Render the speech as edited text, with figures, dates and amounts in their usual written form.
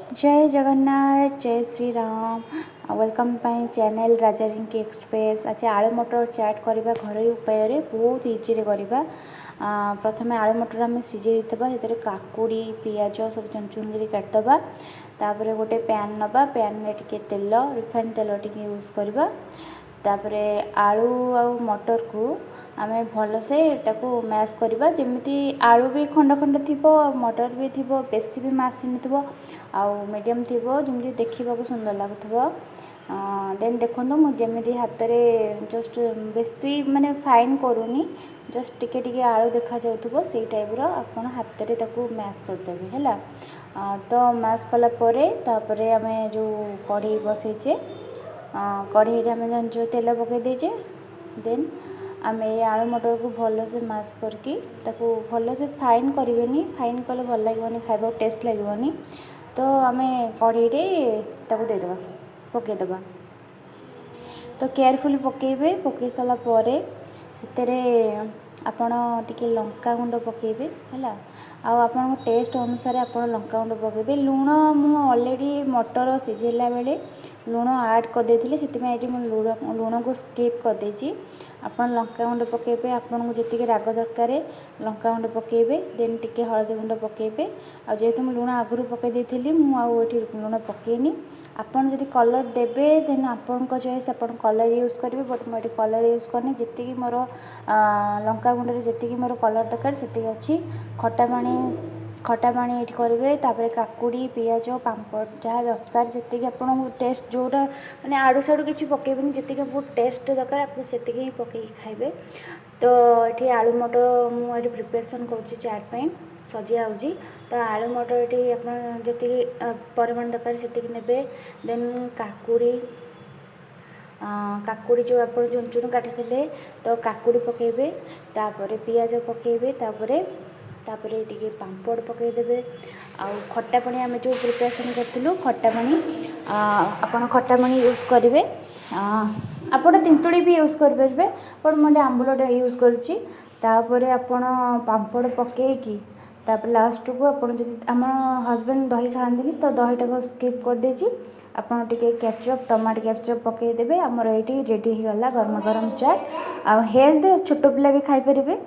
जय जगन्नाथ जय श्री राम वेलकम पाई चैनल राजा रिंकी एक्सप्रेस। आज आलू मटर चाट करवा घर उपाय बहुत इजी करवा। प्रथम आलू मटर आम सीझे से काकुड़ी पियाज सब चुन चुन कर काटिदबा। तापर गोटे पैन नवा पैन में टिके तेल रिफाइंड तेल टिके यूज करवा। तापरे आलू आ मटर को आम भलसे मैश करवा। जमी आलू भी खंड खंड थी मटर भी थी बेसी भी मैश हो मीडियम थी जमी देखा सुंदर लगुव। देन देखो मुझे हाथ में जस्ट बेसी माने फाइन करूनी जस्ट टिके टिके आलू देखा जाऊँ से टाइप आप हाथ में मैश करदेवे है। तो मैश कलापर आम जो कढ़ई बसईचे कढ़ई आम जो तेल पकई देचे देन आम ये आलू मटर को भल से मैश करके भल से फाइन करें। फाइन कले भल लगे खावा टेस्ट लगे। तो आम कढ़ई देदेबा पकईदबा। तो केयरफुली पकेबे पकई सारापर से आपण टिके लंका गुंड पकेबे है। आपन टेस्ट अनुसार आप लंका गुंड पकेबे। लुण मु ऑलरेडी मटर सिझेला बेले लुण ऐड कर देथिले से लुण को स्किप कर देछि। आपन लंका गुंड पकेबे आपन को जति राग दरकार लंका गुंड पकेबे। देन टिके हळदी गुंड पकेबे। आ जेहेतु मु लुण आगुरु पकई देथिली मु आउ एठी लुण पकेनी। आपन जदि कलर देबे देन आपन को चॉइस आपन कलर यूज करेंगे बट मुझे कलर यूज करनी जी मोर लंका गुंडे जी मोर कलर दरकार से अच्छी। खटा पानी ये करेंगे। तापर काकुड़ी पियाज पापड़ जहाँ दरकार जी आप टेस्ट जोटा मैंने आड़ू साड़ू किसी पकेबेनि जी आपको टेस्ट दरकार आप ही पकई खाइबे। तो ये आलू मटर मुझे प्रिपरेसन कर चाट सजिया होची। तो आलू मटर ये जी परिमाण दरकार से ने। देन काकुड़ी जो आप चुन चुन काटी तो काकुड़ी पकेबे। तापर पियाज पकेबे। तापर टिके पापड़ पकईदेवे। खट्टा पानी आम जो प्रिपरेसन करूँ खट्टा पानी आपड़ खट्टा पानी यूज करेंगे। आपड़ तेंतुड़ी भी यूज करेंगे बट मुझे आंबुल यूज करुँची। तापर आपण पापड़ पकईकी तापर लास्ट को आप आम हजबैंड दही खाती तो दहीटा को स्किप कर देछि। आपड़ टिके केचप टमाटो केचप पकईदेवे। आमर ये रेडी होगा गरम गरम चाट। आ हेल्थ छोट पिला भी खाई पारे।